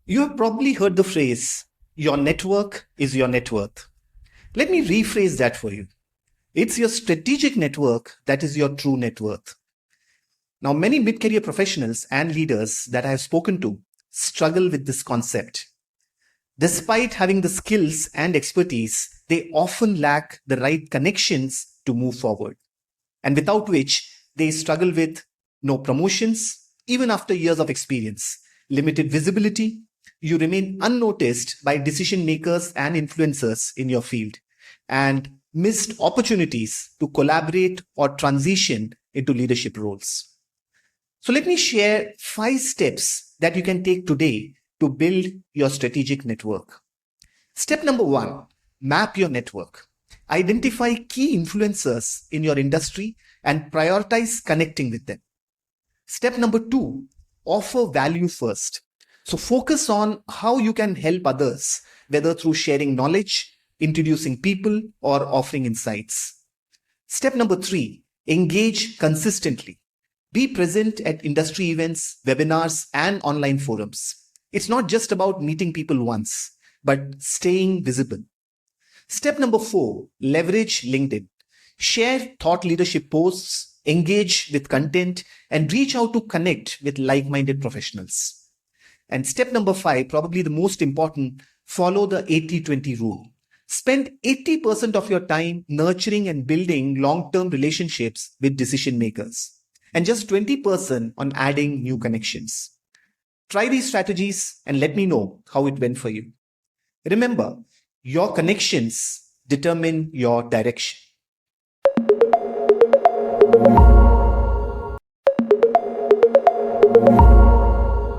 You have probably heard the phrase, your network is your net worth. Let me rephrase that for you. It's your strategic network that is your true net worth. Now, many mid career professionals and leaders that I have spoken to struggle with this concept. Despite having the skills and expertise, they often lack the right connections to move forward, and without which they struggle with no promotions, even after years of experience, limited visibility. You remain unnoticed by decision makers and influencers in your field, and missed opportunities to collaborate or transition into leadership roles. So, let me share 5 steps that you can take today to build your strategic network. Step number 1, map your network. Identify key influencers in your industry and prioritize connecting with them. Step number 2, offer value first. So focus on how you can help others, whether through sharing knowledge, introducing people, or offering insights. Step number 3, engage consistently. Be present at industry events, webinars, and online forums. It's not just about meeting people once, but staying visible. Step number 4, leverage LinkedIn. Share thought leadership posts, engage with content, and reach out to connect with like-minded professionals. And step number 5, probably the most important, follow the 80-20 rule. Spend 80% of your time nurturing and building long-term relationships with decision makers, and just 20% on adding new connections. Try these strategies and let me know how it went for you. Remember, your connections determine your direction.